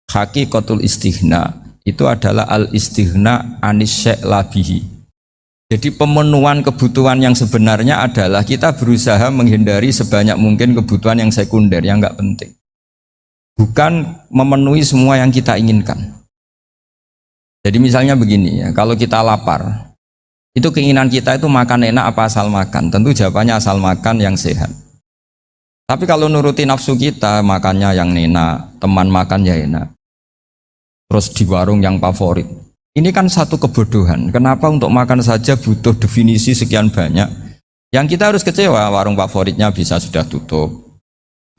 hakikatul istighna itu adalah al-istighna anis syai' labihi. Jadi pemenuhan kebutuhan yang sebenarnya adalah kita berusaha menghindari sebanyak mungkin kebutuhan yang sekunder, yang enggak penting. Bukan memenuhi semua yang kita inginkan. Jadi misalnya begini ya, kalau kita lapar, itu keinginan kita itu makan enak apa asal makan? Tentu jawabannya asal makan yang sehat. Tapi kalau nuruti nafsu kita, makannya yang enak, teman makan ya enak, terus di warung yang favorit. Ini kan satu kebodohan. Kenapa untuk makan saja butuh definisi sekian banyak? Yang kita harus kecewa, warung favoritnya bisa sudah tutup,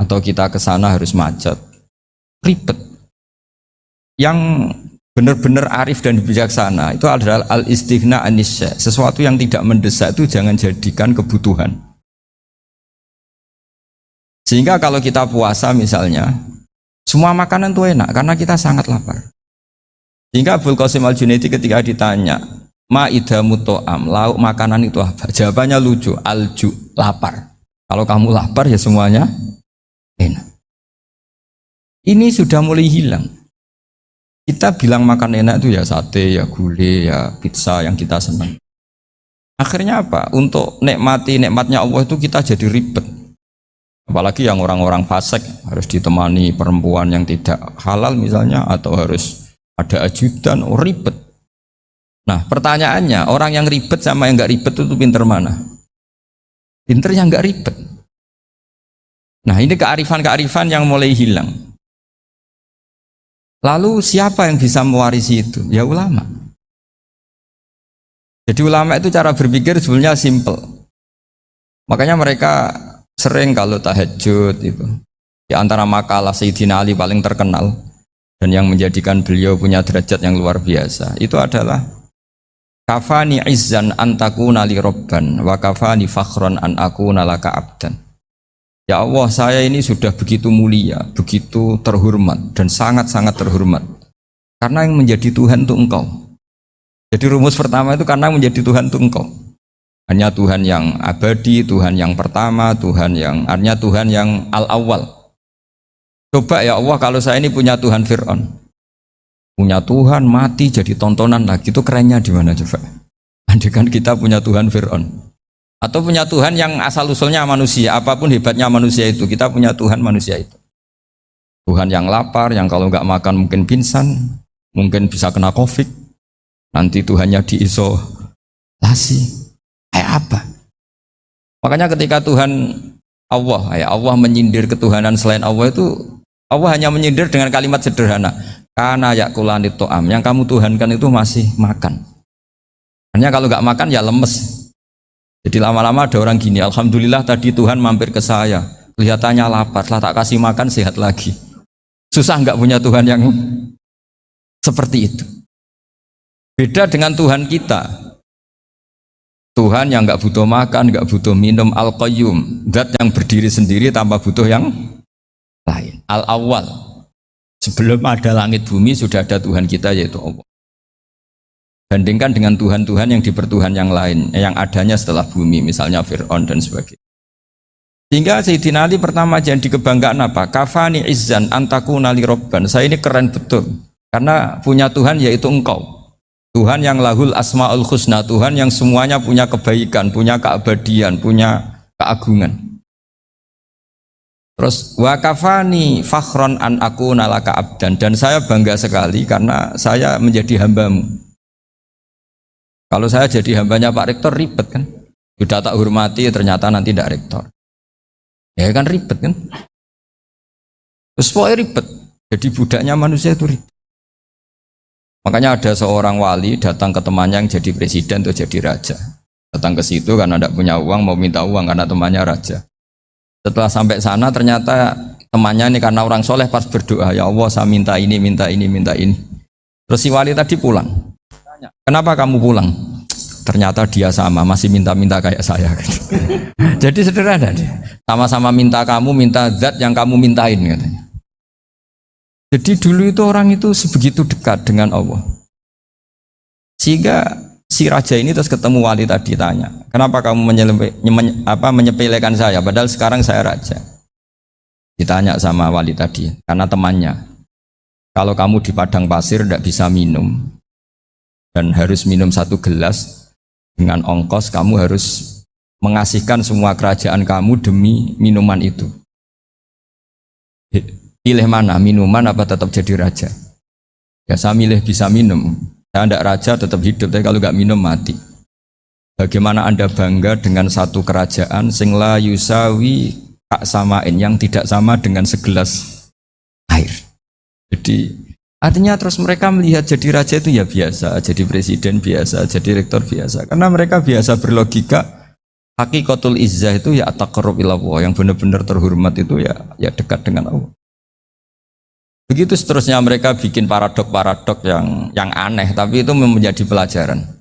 atau kita ke sana harus macet, ribet. Yang benar-benar arif dan bijaksana itu adalah al-istighna anis syai'. Sesuatu yang tidak mendesak itu jangan jadikan kebutuhan. Sehingga kalau kita puasa misalnya, semua makanan itu enak karena kita sangat lapar. Sehingga Abul Qasim Al-Junaidi ketika ditanya, ma'idamu to'am, lauk makanan itu apa? Jawabannya lucu, alju, lapar. Kalau kamu lapar ya semuanya enak. Ini sudah mulai hilang. Kita bilang makan enak itu ya sate, ya gulai, ya pizza yang kita senang. Akhirnya apa? Untuk nikmatnya Allah itu kita jadi ribet. Apalagi yang orang-orang fasik harus ditemani perempuan yang tidak halal misalnya, atau harus ada ajudan, ribet. Nah pertanyaannya, orang yang ribet sama yang nggak ribet itu pinter mana? Pinter yang nggak ribet. Nah ini kearifan-kearifan yang mulai hilang. Lalu siapa yang bisa mewarisi itu? Ya ulama. Jadi ulama itu cara berpikir sebenarnya simple. Makanya mereka sering kalau tahajud itu, di antara makalah Sayyidina Ali paling terkenal dan yang menjadikan beliau punya derajat yang luar biasa itu adalah kafani izzan antakuna li robban wa kafani fakhron an akuna laka abdan. Ya Allah, saya ini sudah begitu mulia, begitu terhormat dan sangat-sangat terhormat karena yang menjadi Tuhan itu Engkau. Jadi rumus pertama itu karena menjadi Tuhan itu Engkau. Hanya Tuhan yang abadi, Tuhan yang pertama, Tuhan yang al-awwal. Coba ya Allah, kalau saya ini punya Tuhan Fir'aun, punya Tuhan mati jadi tontonan lagi, itu kerennya di mana coba? Andai kan kita punya Tuhan Fir'aun, atau punya Tuhan yang asal usulnya manusia, apapun hebatnya manusia itu, kita punya Tuhan manusia itu. Tuhan yang lapar, yang kalau nggak makan mungkin pingsan, mungkin bisa kena COVID, nanti Tuhannya diisolasi, kayak apa? Makanya ketika Tuhan Allah menyindir ketuhanan selain Allah itu, Allah hanya menyindir dengan kalimat sederhana, karena yakulanit to'am, yang kamu tuhankan itu masih makan. Hanya kalau nggak makan ya lemes. Jadi lama-lama ada orang gini, alhamdulillah tadi Tuhan mampir ke saya, kelihatannya lapar, setelah tak kasih makan sehat lagi. Susah nggak punya Tuhan yang seperti itu. Beda dengan Tuhan kita, Tuhan yang nggak butuh makan, nggak butuh minum, al-qayyum, zat yang berdiri sendiri tanpa butuh yang lain, al-awwal. Sebelum ada langit bumi sudah ada Tuhan kita yaitu Allah. Bandingkan dengan Tuhan-Tuhan yang dipertuhan yang lain, yang adanya setelah bumi, misalnya Fir'aun dan sebagainya. Sehingga Sayyidina Ali pertama jadi kebanggaan apa? Kafani izzan antakuna li robban. Saya ini keren betul, karena punya Tuhan yaitu Engkau. Tuhan yang lahul asma'ul husna, Tuhan yang semuanya punya kebaikan, punya keabadian, punya keagungan. Terus wa kafani fakhron an akuna laka abdan, dan saya bangga sekali karena saya menjadi hambamu. Kalau saya jadi hambanya Pak Rektor ribet kan, sudah tak hormati ternyata nanti tidak rektor, ya kan ribet kan. Terus pokoknya ribet, jadi budaknya manusia itu ribet. Makanya ada seorang wali datang ke temannya yang jadi presiden atau jadi raja, datang ke situ karena tidak punya uang, mau minta uang karena temannya raja. Setelah sampai sana ternyata temannya ini karena orang soleh pas berdoa, ya Allah saya minta ini, minta ini, minta ini. Terus si wali tadi pulang. Kenapa kamu pulang? Ternyata dia sama, masih minta-minta kayak saya. Jadi sederhana dia. Sama-sama minta kamu, minta zat yang kamu mintain katanya. Jadi dulu itu orang itu sebegitu dekat dengan Allah. Sehingga si raja ini terus ketemu wali tadi tanya, kenapa kamu menyepelekan saya? Padahal sekarang saya raja. Ditanya sama wali tadi, karena temannya. Kalau kamu di padang pasir tidak bisa minum dan harus minum 1 gelas, dengan ongkos kamu harus mengasihkan semua kerajaan kamu demi minuman itu. Pilih mana, minuman apa tetap jadi raja? Ya saya milih bisa minum. Saya tidak raja tetap hidup, tapi kalau nggak minum mati. Bagaimana Anda bangga dengan satu kerajaan sing la yusawi tak samain, yang tidak sama dengan segelas air. Jadi artinya terus mereka melihat jadi raja itu ya biasa, jadi presiden biasa, jadi rektor biasa. Karena mereka biasa berlogika. Hakikatul izzah itu ya taqarrub ila Allah, yang benar-benar terhormat itu ya dekat dengan Allah. Begitu seterusnya mereka bikin paradok-paradok yang aneh, tapi itu menjadi pelajaran.